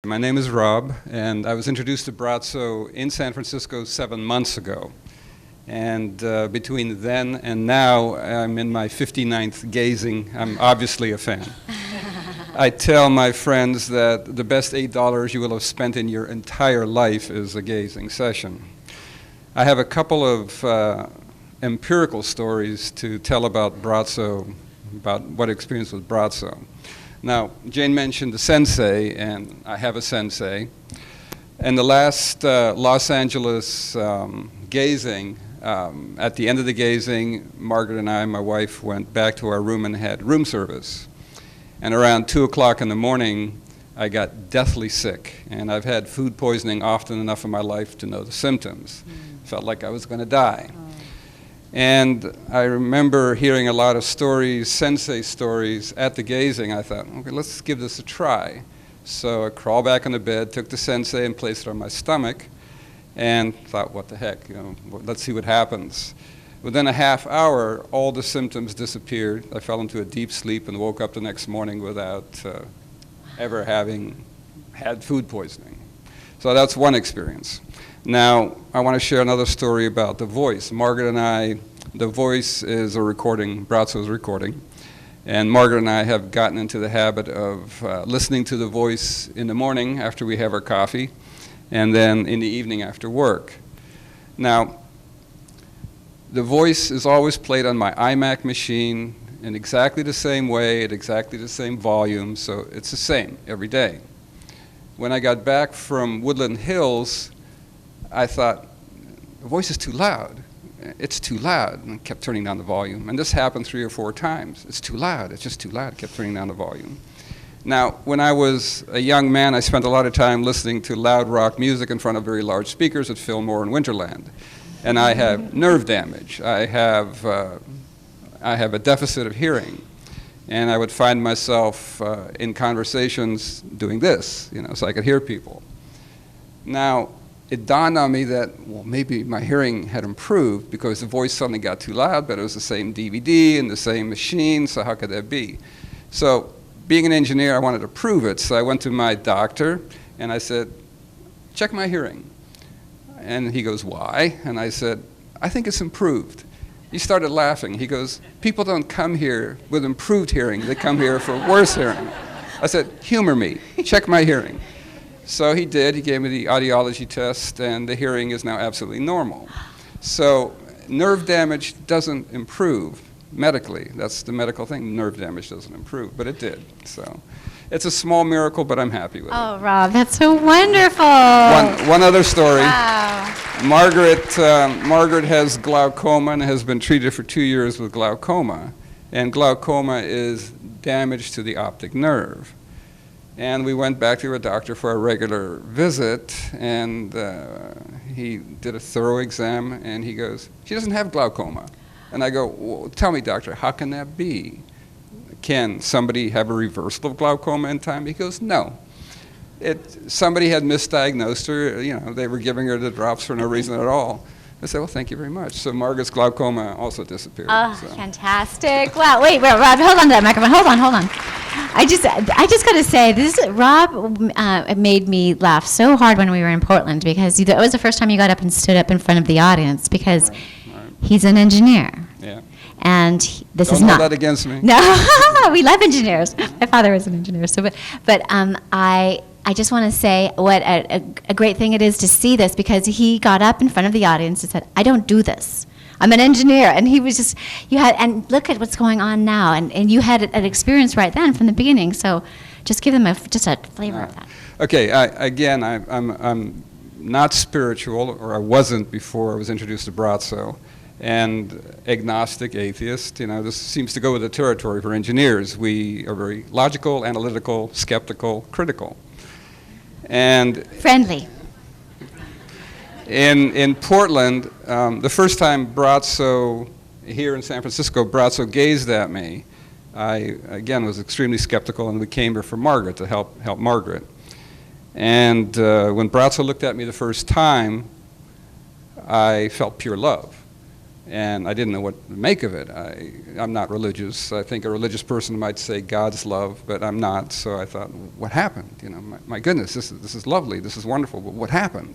My name is Rob, and I was introduced to Braco in San Francisco 7 months ago. And between then and now, I'm in my 59th gazing. I'm obviously a fan. I tell my friends that the best $8 you will have spent in your entire life is a gazing session. I have a couple of empirical stories to tell about Braco, about what I experienced with Braco. Now, Jane mentioned the sensei, and I have a sensei. In the last Los Angeles gazing, at the end of the gazing, Margaret and I, my wife, went back to our room and had room service. And around 2 o'clock in the morning, I got deathly sick. And I've had food poisoning often enough in my life to know the symptoms. Felt like I was going to die. And I remember hearing a lot of stories, sensei stories, at the gazing. I thought, okay, let's give this a try. So I crawled back on the bed, took the sensei and placed it on my stomach, and thought, what the heck, let's see what happens. Within a half hour, all the symptoms disappeared. I fell into a deep sleep and woke up the next morning without ever having had food poisoning. So that's one experience. Now, I want to share another story about the voice. Margaret and I, the voice is a recording, Braco's recording, and Margaret and I have gotten into the habit of listening to the voice in the morning after we have our coffee, and then in the evening after work. Now, the voice is always played on my iMac machine in exactly the same way, at exactly the same volume, so it's the same every day. When I got back from Woodland Hills, I thought, the voice is too loud. It's too loud, and I kept turning down the volume. And this happened 3 or 4 times. It's too loud, it's just too loud, I kept turning down the volume. Now, when I was a young man, I spent a lot of time listening to loud rock music in front of very large speakers at Fillmore and Winterland. And I have nerve damage. I have a deficit of hearing. And I would find myself in conversations doing this, so I could hear people. Now, it dawned on me that, well, maybe my hearing had improved because the voice suddenly got too loud, but it was the same DVD and the same machine, so how could that be? So, being an engineer, I wanted to prove it, so I went to my doctor and I said, check my hearing. And he goes, why? And I said, I think it's improved. He started laughing. He goes, people don't come here with improved hearing, they come here for worse hearing. I said, humor me, check my hearing. So he did. He gave me the audiology test, and the hearing is now absolutely normal. So nerve damage doesn't improve medically. That's the medical thing. Nerve damage doesn't improve, but it did. So it's a small miracle, but I'm happy with it. Oh, Rob, that's so wonderful. One other story. Wow. Margaret has glaucoma and has been treated for 2 years with glaucoma. And glaucoma is damage to the optic nerve. And we went back to a doctor for a regular visit, and he did a thorough exam, and he goes, she doesn't have glaucoma. And I go, well, tell me, doctor, how can that be? Can somebody have a reversal of glaucoma in time? He goes, no. Somebody had misdiagnosed her, they were giving her the drops for no reason at all. I said, well, thank you very much. So Margaret's glaucoma also disappeared. Oh, so. Fantastic. Wow, wait, Rob, hold on to that microphone. Hold on. I just got to say, Rob made me laugh so hard when we were in Portland because that was the first time you got up and stood up in front of the audience because he's an engineer. Yeah. And this Don't is not. hold that against me. No, we love engineers. My father was an engineer, so but I just want to say what a great thing it is to see this because he got up in front of the audience and said, I don't do this. I'm an engineer. And he was just, and look at what's going on now. And you had an experience right then from the beginning. So just give them just a flavor of that. Okay, I'm not spiritual, or I wasn't before I was introduced to Braco, and agnostic, atheist. This seems to go with the territory for engineers. We are very logical, analytical, skeptical, critical. And friendly. In Portland, the first time Braco, here in San Francisco, Braco gazed at me, I, again, was extremely skeptical, and we came here for Margaret, to help Margaret. And when Braco looked at me the first time, I felt pure love. And I didn't know what to make of it. I'm not religious. I think a religious person might say God's love, but I'm not. So I thought, what happened? You know, my goodness, this is lovely. This is wonderful. But what happened?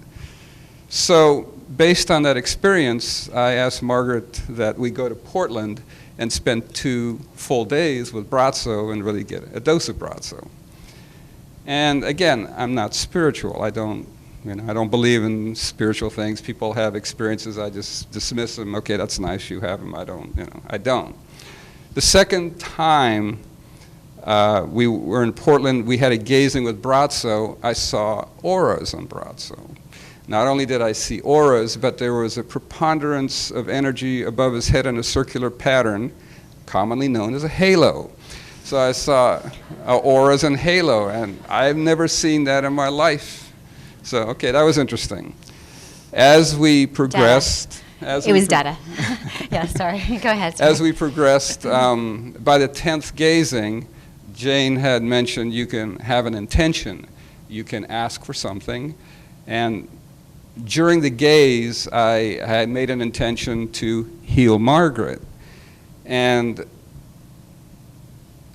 So based on that experience, I asked Margaret that we go to Portland and spend 2 full days with Braco and really get a dose of Braco. And again, I'm not spiritual. I don't believe in spiritual things. People have experiences. I just dismiss them. Okay, that's nice. You have them. I don't. The second time we were in Portland, we had a gazing with Braco. I saw auras on Braco. Not only did I see auras, but there was a preponderance of energy above his head in a circular pattern, commonly known as a halo. So I saw auras and halo, and I've never seen that in my life. So, okay, that was interesting. As we progressed... It was data. Yeah, sorry. Go ahead. Sorry. As we progressed, by the 10th gazing, Jane had mentioned you can have an intention. You can ask for something. And during the gaze, I had made an intention to heal Margaret. And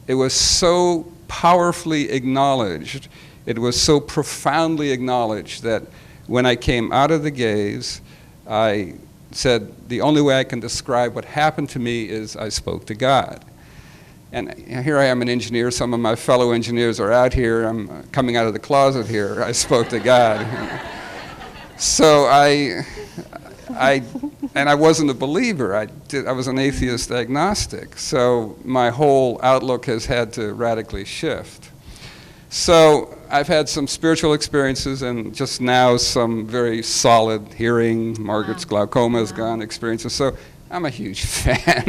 it was so powerfully acknowledged, it was so profoundly acknowledged that when I came out of the gaze, I said, the only way I can describe what happened to me is I spoke to God. And here I am, an engineer. Some of my fellow engineers are out here. I'm coming out of the closet here. I spoke to God. So I wasn't a believer. I was an atheist agnostic. So my whole outlook has had to radically shift. So I've had some spiritual experiences and just now some very solid hearing. Margaret's glaucoma is gone experiences. So I'm a huge fan.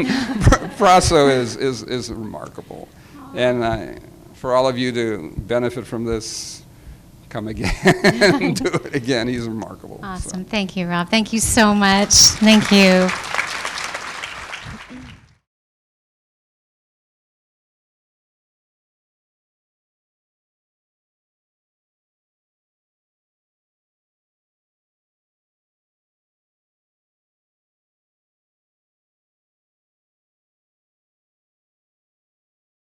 Braco is remarkable. And for all of you to benefit from this, come again and do it again. He's remarkable. Awesome. So. Thank you, Rob. Thank you so much. Thank you.